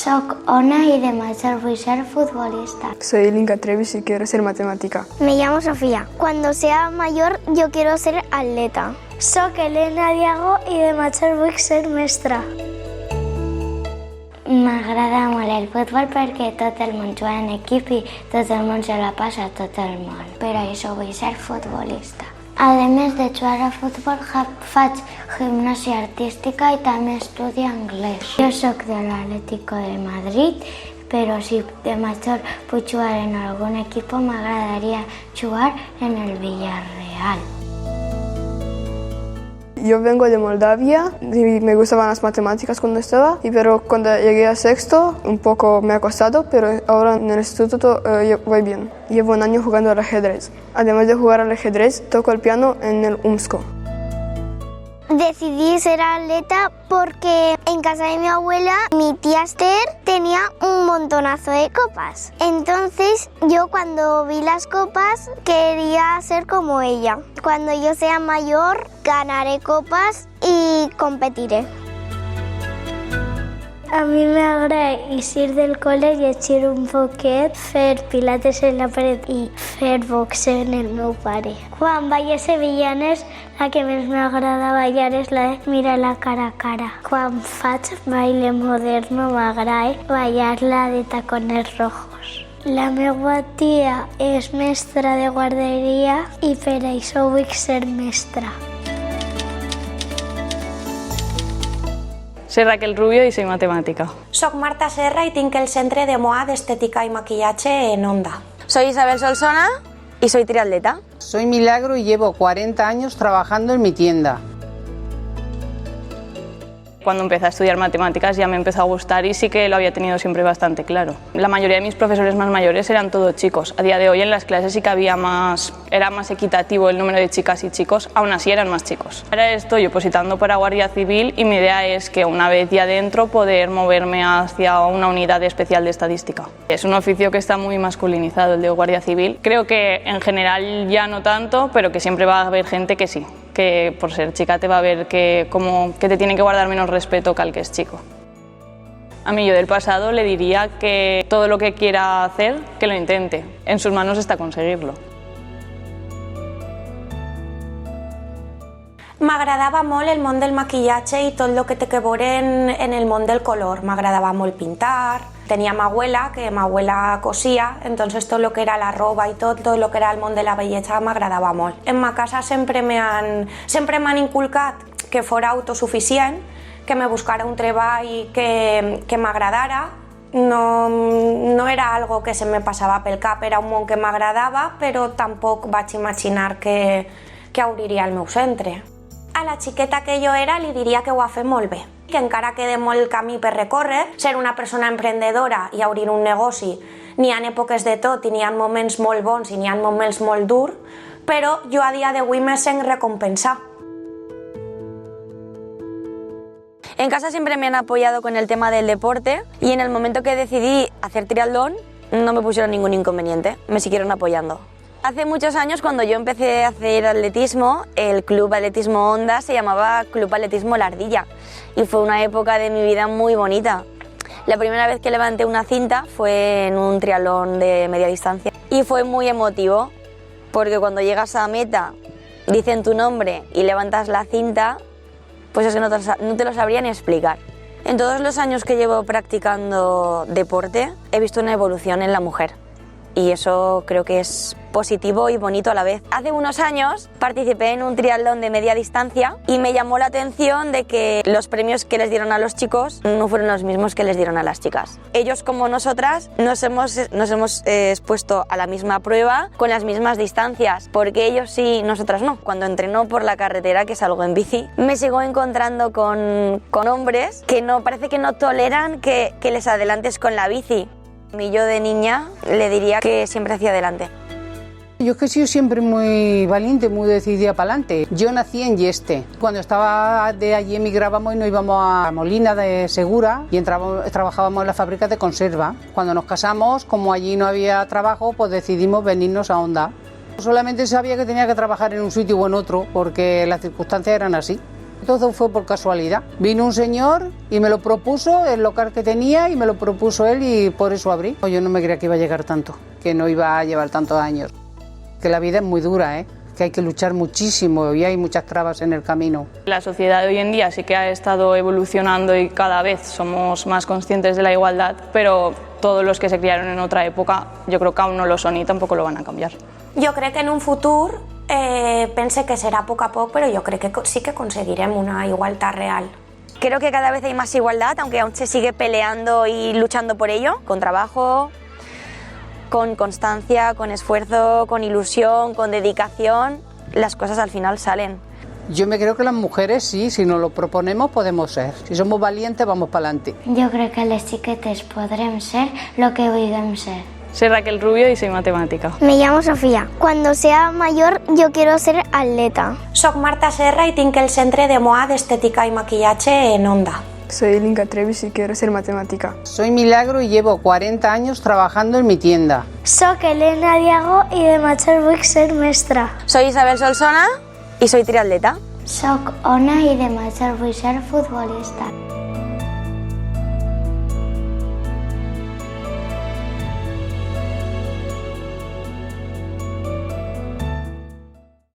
Soc Ona y de mayor voy a ser futbolista. Soy Linka Trevis y quiero ser matemática. Me llamo Sofía. Cuando sea mayor yo quiero ser atleta. Soc Elena Diago i de major vull ser mestra. M'agrada molt el futbol perquè tot el món juga en equip i tot el món se la passa a tot el món. Per això vull ser futbolista. A més de jugar a futbol, faig gimnàsia artística i també estudio anglès. Jo soc de l'Atlético de Madrid, però si de major puc jugar en algun equip, m'agradaria jugar en el Villarreal. Yo vengo de Moldavia y me gustaban las matemáticas cuando estaba, pero cuando llegué a sexto un poco me ha costado, pero ahora en el instituto voy bien. Llevo un año jugando al ajedrez. Además de jugar al ajedrez, toco el piano en el UMSCO. Decidí ser atleta porque en casa de mi abuela, mi tía Esther tenía un montonazo de copas. Entonces yo cuando vi las copas quería ser como ella. Cuando yo sea mayor ganaré copas y competiré. A mi m'agrada eixir del col·le, llegir un poquet, fer pilates en la paret i fer boxe en el meu pare. Quan vaig a Sevillanes, la que més m'agrada ballar és la de mirar la cara a cara. Quan faig baile moderno m'agrada ballar la de tacones rojos. La meva tia és mestra de guarderia i per això vull ser mestra. Soy Raquel Rubio y soy matemática. Soc Marta Serra y tinc el Centre de Moda d'Estètica i Maquillatge en Onda. Soy Isabel Solsona y soy triatleta. Soy Milagro y llevo 40 años trabajando en mi tienda. Cuando empecé a estudiar matemáticas ya me empezó a gustar y sí que lo había tenido siempre bastante claro. La mayoría de mis profesores más mayores eran todos chicos. A día de hoy en las clases sí que era más equitativo el número de chicas y chicos, aún así eran más chicos. Ahora estoy opositando para Guardia Civil y mi idea es que una vez ya dentro poder moverme hacia una unidad especial de estadística. Es un oficio que está muy masculinizado, el de Guardia Civil. Creo que en general ya no tanto, pero que siempre va a haber gente que sí, que por ser chica te va a ver que te tienen que guardar menos respeto que al que es chico. A mí yo del pasado le diría que todo lo que quiera hacer, que lo intente. En sus manos está conseguirlo. M'agradava molt el món del maquillatge i tot el que té que veure en el món del color. M'agradava molt pintar. Tenía mi abuela, que mi abuela cosía, entonces todo lo que era la roba y todo lo que era el món de la bellesa m'agradava molt. En ma casa sempre m'han inculcat que fora autosuficient, que me buscara un treball que m'agradara. No era algo que se me passava pel cap, era un món que m'agradava, però tampoc vaig imaginar que obriria el meu centre. A la xiqueta que jo era li diria que ho ha fet molt bé, que encara queda molt camí per recórrer, ser una persona emprendedora i obrir un negoci. N'hi ha èpoques de tot i n'hi ha moments molt bons i n'hi ha moments molt durs, però jo a dia d'avui me sent recompensar. En casa siempre me han apoyado con el tema del deporte y en el momento que decidí hacer triatlón no me pusieron ningún inconveniente, me siguieron apoyando. Hace muchos años, cuando yo empecé a hacer atletismo, el Club Atletismo Onda se llamaba Club Atletismo La Ardilla y fue una época de mi vida muy bonita. La primera vez que levanté una cinta fue en un triatlón de media distancia y fue muy emotivo porque cuando llegas a meta, dicen tu nombre y levantas la cinta, pues es que no te lo sabría ni explicar. En todos los años que llevo practicando deporte he visto una evolución en la mujer. Y eso creo que es positivo y bonito a la vez. Hace unos años participé en un triatlón de media distancia y me llamó la atención de que los premios que les dieron a los chicos no fueron los mismos que les dieron a las chicas. Ellos, como nosotras, nos hemos expuesto a la misma prueba con las mismas distancias, porque ellos sí, nosotras no. Cuando entreno por la carretera, que salgo en bici, me sigo encontrando con hombres que parece que no toleran que les adelantes con la bici. Y yo de niña le diría que siempre hacia adelante. Yo es que he sido siempre muy valiente, muy decidida para adelante. Yo nací en Yeste. Cuando estaba de allí emigrábamos y nos íbamos a Molina de Segura y trabajábamos en la fábrica de conserva. Cuando nos casamos, como allí no había trabajo, pues decidimos venirnos a Onda. Solamente sabía que tenía que trabajar en un sitio o en otro porque las circunstancias eran así. Todo fue por casualidad. Vino un señor y me lo propuso, el local que tenía, y me lo propuso él y por eso abrí. Yo no me creía que iba a llegar tanto, que no iba a llevar tantos años. Que la vida es muy dura, que hay que luchar muchísimo y hay muchas trabas en el camino. La sociedad de hoy en día sí que ha estado evolucionando y cada vez somos más conscientes de la igualdad, pero todos los que se criaron en otra época yo creo que aún no lo son y tampoco lo van a cambiar. Jo crec que en un futur pense que serà a poc a poc, però jo crec que sí que conseguirem una igualtat real. Creo que cada vez hay más igualdad, aunque aún se sigue peleando y luchando por ello, con trabajo, con constancia, con esfuerzo, con ilusión, con dedicación, las cosas al final salen. Yo me creo que las mujeres sí, si nos lo proponemos podemos ser. Si somos valientes vamos para adelante. Jo crec que les xiquetes podrem ser lo que vulguem ser. Soy Raquel Rubio y soy matemática. Me llamo Sofía. Cuando sea mayor yo quiero ser atleta. Soc Marta Serra y tinc el Centre de Moda d'Estètica i Maquillatge en Onda. Soy Linka Trevis y quiero ser matemática. Soy Milagro y llevo 40 años trabajando en mi tienda. Soc Elena Diago i de matxar vull ser mestra. Soy Isabel Solsona y soy triatleta. Soc Ona i de matxar vull ser futbolista.